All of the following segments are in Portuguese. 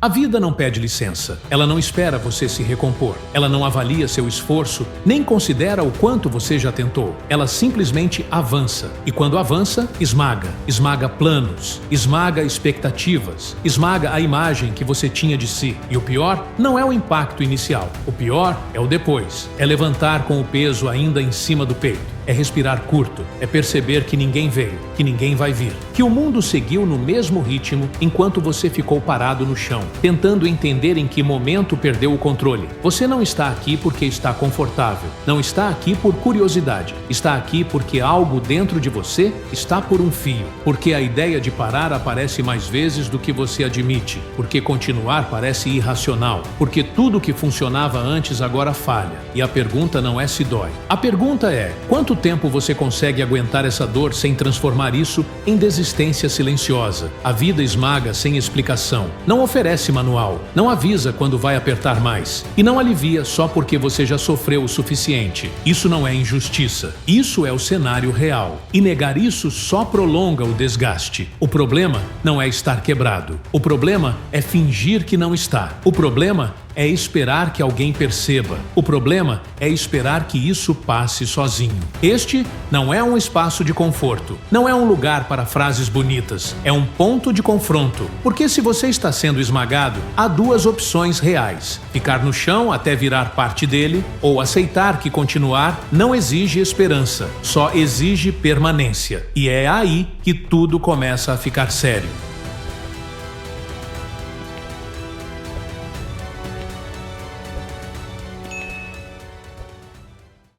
A vida não pede licença. Ela não espera você se recompor. Ela não avalia seu esforço, nem considera o quanto você já tentou. Ela simplesmente avança. E quando avança, esmaga. Esmaga planos, esmaga expectativas, esmaga a imagem que você tinha de si. E o pior não é o impacto inicial. O pior é o depois. É levantar com o peso ainda em cima do peito. É respirar curto, é perceber que ninguém veio, que ninguém vai vir, que o mundo seguiu no mesmo ritmo enquanto você ficou parado no chão, tentando entender em que momento perdeu o controle. Você não está aqui porque está confortável, não está aqui por curiosidade, está aqui porque algo dentro de você está por um fio, porque a ideia de parar aparece mais vezes do que você admite, porque continuar parece irracional, porque tudo que funcionava antes agora falha. E a pergunta não é se dói. A pergunta é: quanto tempo você consegue aguentar essa dor sem transformar isso em desistência silenciosa? A vida esmaga sem explicação, não oferece manual, não avisa quando vai apertar mais e não alivia só porque você já sofreu o suficiente. Isso não é injustiça, isso é o cenário real. E negar isso só prolonga o desgaste. O problema não é estar quebrado, o problema é fingir que não está. O problema é esperar que alguém perceba. O problema é esperar que isso passe sozinho. Este não é um espaço de conforto, não é um lugar para frases bonitas, é um ponto de confronto. Porque se você está sendo esmagado, há duas opções reais: ficar no chão até virar parte dele, ou aceitar que continuar não exige esperança, só exige permanência. E é aí que tudo começa a ficar sério.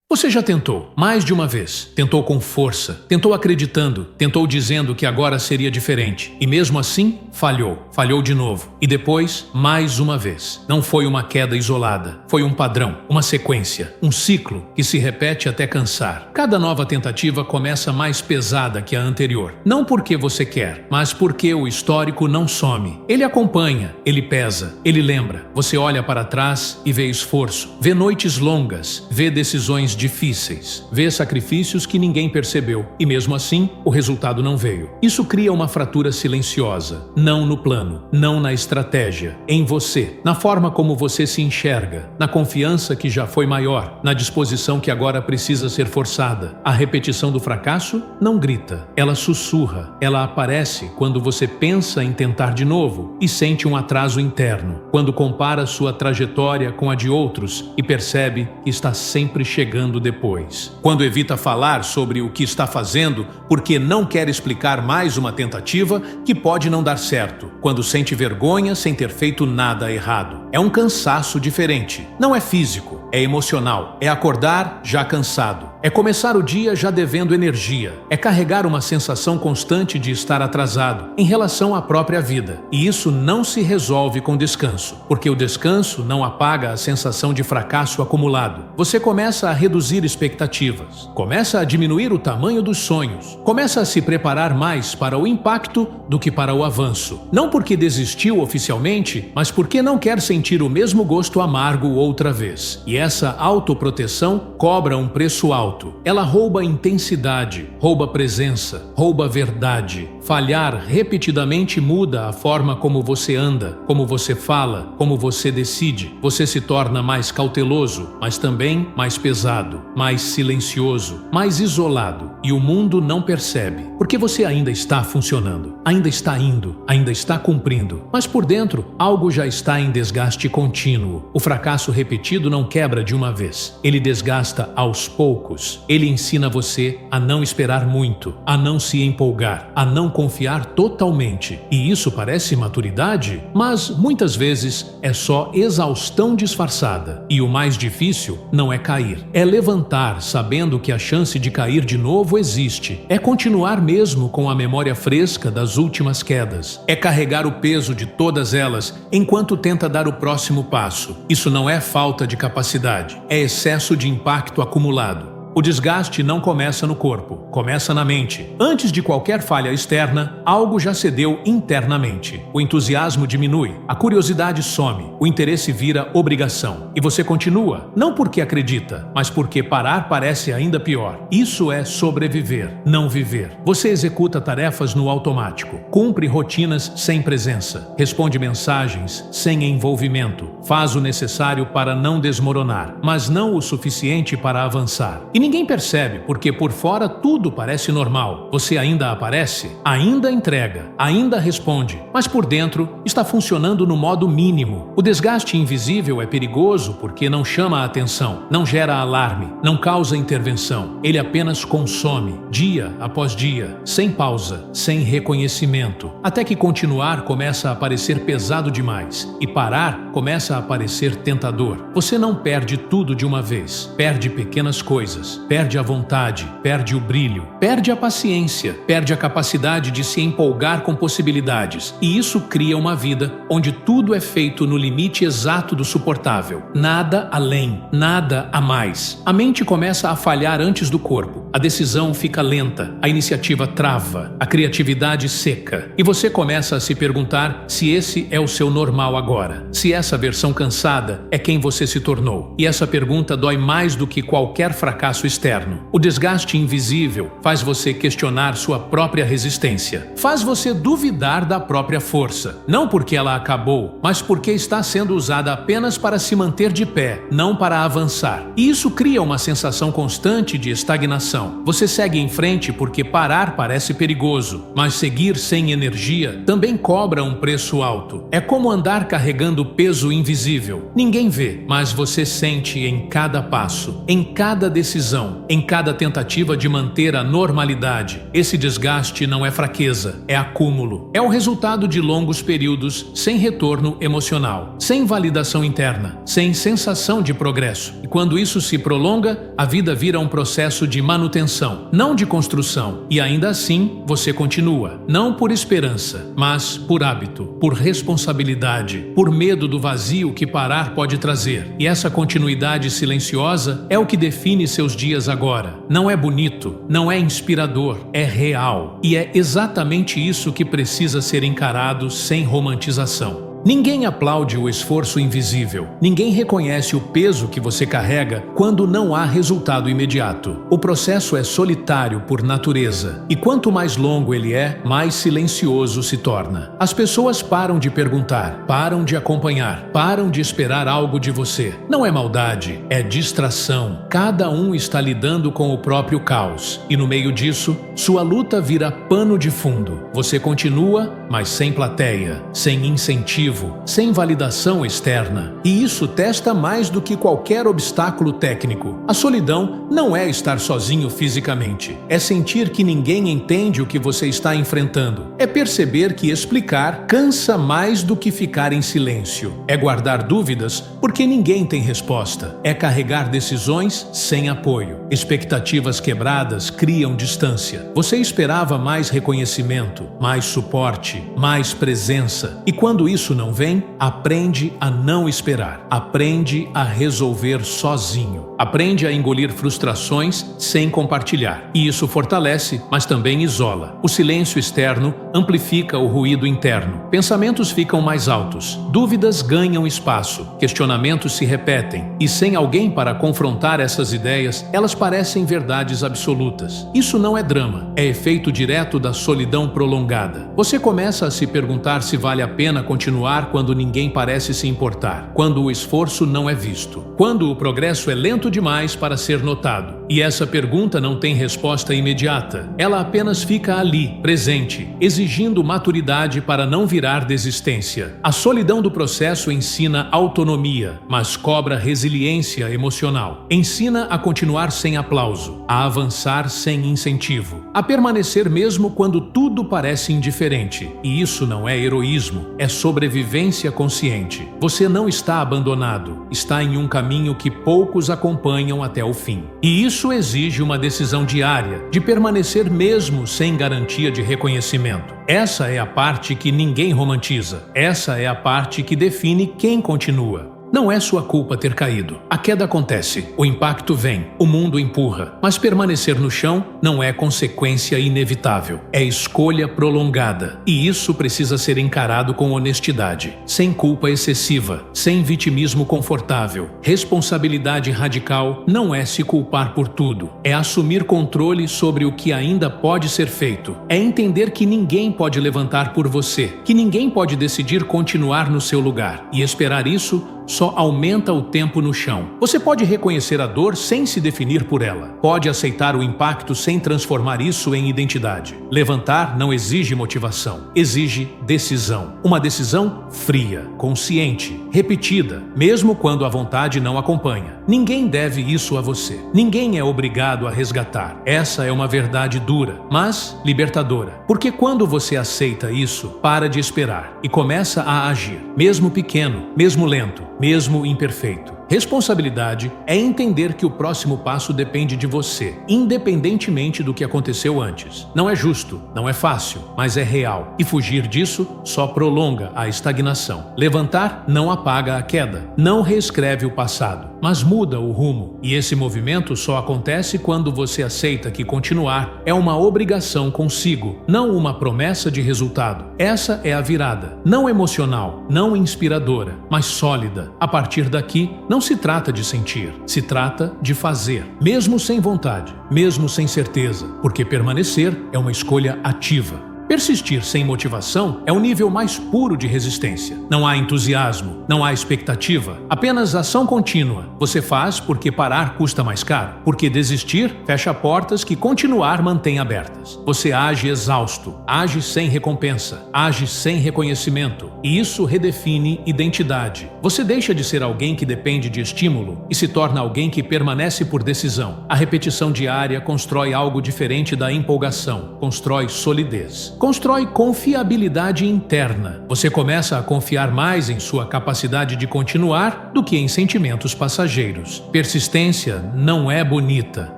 Você já tentou, mais de uma vez. Tentou com força, tentou acreditando, tentou dizendo que agora seria diferente. E mesmo assim, falhou. Falhou de novo. E depois, mais uma vez. Não foi uma queda isolada. Foi um padrão, uma sequência, um ciclo que se repete até cansar. Cada nova tentativa começa mais pesada que a anterior. Não porque você quer, mas porque o histórico não some. Ele acompanha, ele pesa, ele lembra. Você olha para trás e vê esforço, vê noites longas, vê decisões difíceis, vê sacrifícios que ninguém percebeu e mesmo assim o resultado não veio. Isso cria uma fratura silenciosa, não no plano, não na estratégia, em você, na forma como você se enxerga, na confiança que já foi maior, na disposição que agora precisa ser forçada. A repetição do fracasso não grita, ela sussurra, ela aparece quando você pensa em tentar de novo e sente um atraso interno, quando compara sua trajetória com a de outros e percebe que está sempre chegando depois. Quando evita falar sobre o que está fazendo porque não quer explicar mais uma tentativa que pode não dar certo. Quando sente vergonha sem ter feito nada errado. É um cansaço diferente. Não é físico, é emocional. É acordar já cansado. É começar o dia já devendo energia. É carregar uma sensação constante de estar atrasado em relação à própria vida. E isso não se resolve com descanso, porque o descanso não apaga a sensação de fracasso acumulado. Você começa a reduzir expectativas, começa a diminuir o tamanho dos sonhos, começa a se preparar mais para o impacto do que para o avanço. Não porque desistiu oficialmente, mas porque não quer sentir o mesmo gosto amargo outra vez. E essa autoproteção cobra um preço alto. Ela rouba intensidade, rouba presença, rouba verdade. Falhar repetidamente muda a forma como você anda, como você fala, como você decide. Você se torna mais cauteloso, mas também mais pesado, mais silencioso, mais isolado. E o mundo não percebe, porque você ainda está funcionando, ainda está indo, ainda está cumprindo. Mas por dentro, algo já está em desgaste contínuo. O fracasso repetido não quebra de uma vez. Ele desgasta aos poucos. Ele ensina você a não esperar muito, a não se empolgar, a não confiar totalmente. E isso parece maturidade, mas muitas vezes é só exaustão disfarçada. E o mais difícil não é cair, é levantar sabendo que a chance de cair de novo existe. É continuar mesmo com a memória fresca das últimas quedas. É carregar o peso de todas elas enquanto tenta dar o próximo passo. Isso não é falta de capacidade, é excesso de impacto acumulado. O desgaste não começa no corpo, começa na mente. Antes de qualquer falha externa, algo já cedeu internamente. O entusiasmo diminui, a curiosidade some, o interesse vira obrigação. E você continua, não porque acredita, mas porque parar parece ainda pior. Isso é sobreviver, não viver. Você executa tarefas no automático, cumpre rotinas sem presença, responde mensagens sem envolvimento, faz o necessário para não desmoronar, mas não o suficiente para avançar. E ninguém percebe, porque por fora tudo parece normal. Você ainda aparece, ainda entrega, ainda responde, mas por dentro está funcionando no modo mínimo. O desgaste invisível é perigoso porque não chama a atenção, não gera alarme, não causa intervenção. Ele apenas consome, dia após dia, sem pausa, sem reconhecimento, até que continuar começa a parecer pesado demais e parar começa a parecer tentador. Você não perde tudo de uma vez, perde pequenas coisas, perde a vontade, perde o brilho, perde a paciência, perde a capacidade de se empolgar com possibilidades. E isso cria uma vida onde tudo é feito no limite exato do suportável. Nada além, nada a mais. A mente começa a falhar antes do corpo. A decisão fica lenta, a iniciativa trava, a criatividade seca. E você começa a se perguntar se esse é o seu normal agora, se essa versão cansada é quem você se tornou. E essa pergunta dói mais do que qualquer fracasso externo. O desgaste invisível faz você questionar sua própria resistência. Faz você duvidar da própria força. Não porque ela acabou, mas porque está sendo usada apenas para se manter de pé, não para avançar. E isso cria uma sensação constante de estagnação. Você segue em frente porque parar parece perigoso, mas seguir sem energia também cobra um preço alto. É como andar carregando peso invisível. Ninguém vê, mas você sente em cada passo, em cada decisão, em cada tentativa de manter a normalidade. Esse desgaste não é fraqueza, é acúmulo. É o resultado de longos períodos sem retorno emocional, sem validação interna, sem sensação de progresso. E quando isso se prolonga, a vida vira um processo de manutenção, não de construção. E ainda assim, você continua, não por esperança, mas por hábito, por responsabilidade, por medo do vazio que parar pode trazer. E essa continuidade silenciosa é o que define seus dias agora. Não é bonito, não é inspirador, é real. E é exatamente isso que precisa ser encarado sem romantização. Ninguém aplaude o esforço invisível. Ninguém reconhece o peso que você carrega quando não há resultado imediato. O processo é solitário por natureza, e quanto mais longo ele é, mais silencioso se torna. As pessoas param de perguntar, param de acompanhar, param de esperar algo de você. Não é maldade, é distração. Cada um está lidando com o próprio caos, e no meio disso, sua luta vira pano de fundo. Você continua, mas sem plateia, sem incentivo, sem validação externa. E isso testa mais do que qualquer obstáculo técnico. A solidão não é estar sozinho fisicamente. É sentir que ninguém entende o que você está enfrentando. É perceber que explicar cansa mais do que ficar em silêncio. É guardar dúvidas porque ninguém tem resposta. É carregar decisões sem apoio. Expectativas quebradas criam distância. Você esperava mais reconhecimento, mais suporte, mais presença. E quando isso não vem, aprende a não esperar. Aprende a resolver sozinho. Aprende a engolir frustrações sem compartilhar. E isso fortalece, mas também isola. O silêncio externo amplifica o ruído interno. Pensamentos ficam mais altos. Dúvidas ganham espaço. Questionamentos se repetem. E sem alguém para confrontar essas ideias, elas parecem verdades absolutas. Isso não é drama. É efeito direto da solidão prolongada. Você começa a se perguntar se vale a pena continuar quando ninguém parece se importar, quando o esforço não é visto, quando o progresso é lento demais para ser notado. E essa pergunta não tem resposta imediata. Ela apenas fica ali, presente, exigindo maturidade para não virar desistência. A solidão do processo ensina autonomia, mas cobra resiliência emocional. Ensina a continuar sem aplauso, a avançar sem incentivo, a permanecer mesmo quando tudo parece indiferente. E isso não é heroísmo, é sobrevivência consciente. Você não está abandonado, está em um caminho que poucos acompanham até o fim. E isso exige uma decisão diária, de permanecer mesmo sem garantia de reconhecimento. Essa é a parte que ninguém romantiza. Essa é a parte que define quem continua. Não é sua culpa ter caído. A queda acontece, o impacto vem, o mundo empurra. Mas permanecer no chão não é consequência inevitável. É escolha prolongada. E isso precisa ser encarado com honestidade, sem culpa excessiva, sem vitimismo confortável. Responsabilidade radical não é se culpar por tudo. É assumir controle sobre o que ainda pode ser feito. É entender que ninguém pode levantar por você, que ninguém pode decidir continuar no seu lugar. E esperar isso só aumenta o tempo no chão. Você pode reconhecer a dor sem se definir por ela. Pode aceitar o impacto sem transformar isso em identidade. Levantar não exige motivação, exige decisão. Uma decisão fria, consciente, repetida, mesmo quando a vontade não acompanha. Ninguém deve isso a você. Ninguém é obrigado a resgatar. Essa é uma verdade dura, mas libertadora. Porque quando você aceita isso, para de esperar e começa a agir, mesmo pequeno, mesmo lento, mesmo imperfeito. Responsabilidade é entender que o próximo passo depende de você, independentemente do que aconteceu antes. Não é justo, não é fácil, mas é real. E fugir disso só prolonga a estagnação. Levantar não apaga a queda, não reescreve o passado, mas muda o rumo. E esse movimento só acontece quando você aceita que continuar é uma obrigação consigo, não uma promessa de resultado. Essa é a virada, não emocional, não inspiradora, mas sólida. A partir daqui, não se trata de sentir, se trata de fazer, mesmo sem vontade, mesmo sem certeza, porque permanecer é uma escolha ativa. Persistir sem motivação é o nível mais puro de resistência. Não há entusiasmo, não há expectativa, apenas ação contínua. Você faz porque parar custa mais caro, porque desistir fecha portas que continuar mantém abertas. Você age exausto, age sem recompensa, age sem reconhecimento, e isso redefine identidade. Você deixa de ser alguém que depende de estímulo e se torna alguém que permanece por decisão. A repetição diária constrói algo diferente da empolgação, constrói solidez. Constrói confiabilidade interna. Você começa a confiar mais em sua capacidade de continuar do que em sentimentos passageiros. Persistência não é bonita,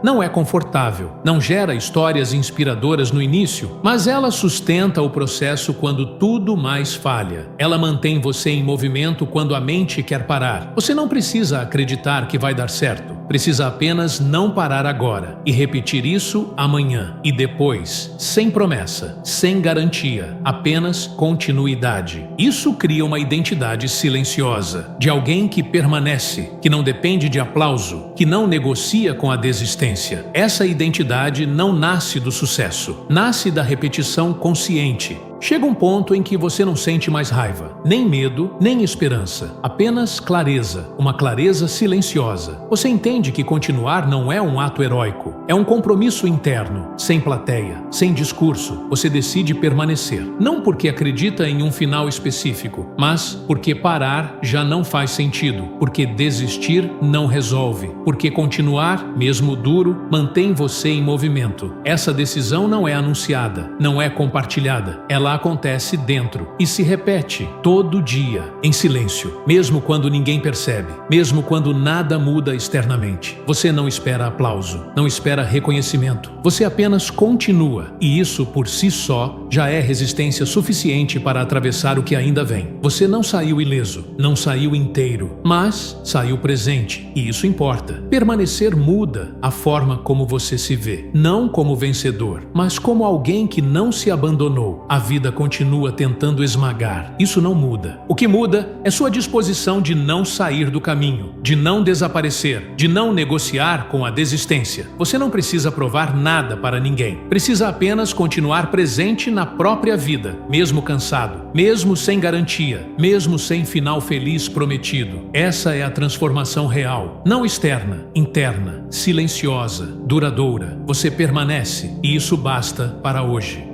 não é confortável, não gera histórias inspiradoras no início, mas ela sustenta o processo quando tudo mais falha. Ela mantém você em movimento quando a mente quer parar. Você não precisa acreditar que vai dar certo. Precisa apenas não parar agora e repetir isso amanhã e depois, sem promessa, sem garantia, apenas continuidade. Isso cria uma identidade silenciosa, de alguém que permanece, que não depende de aplauso, que não negocia com a desistência. Essa identidade não nasce do sucesso, nasce da repetição consciente. Chega um ponto em que você não sente mais raiva, nem medo, nem esperança, apenas clareza, uma clareza silenciosa. Você entende que continuar não é um ato heróico, é um compromisso interno, sem plateia, sem discurso. Você decide permanecer, não porque acredita em um final específico, mas porque parar já não faz sentido, porque desistir não resolve, porque continuar, mesmo duro, mantém você em movimento. Essa decisão não é anunciada, não é compartilhada, ela acontece dentro e se repete todo dia, em silêncio, mesmo quando ninguém percebe, mesmo quando nada muda externamente. Você não espera aplauso, não espera reconhecimento, você apenas continua, e isso por si só já é resistência suficiente para atravessar o que ainda vem. Você não saiu ileso, não saiu inteiro, mas saiu presente, e isso importa. Permanecer muda a forma como você se vê, não como vencedor, mas como alguém que não se abandonou. A vida continua tentando esmagar. Isso não muda. O que muda é sua disposição de não sair do caminho, de não desaparecer, de não negociar com a desistência. Você não precisa provar nada para ninguém. Precisa apenas continuar presente na própria vida, mesmo cansado, mesmo sem garantia, mesmo sem final feliz prometido. Essa é a transformação real, não externa, interna, silenciosa, duradoura. Você permanece, e isso basta para hoje.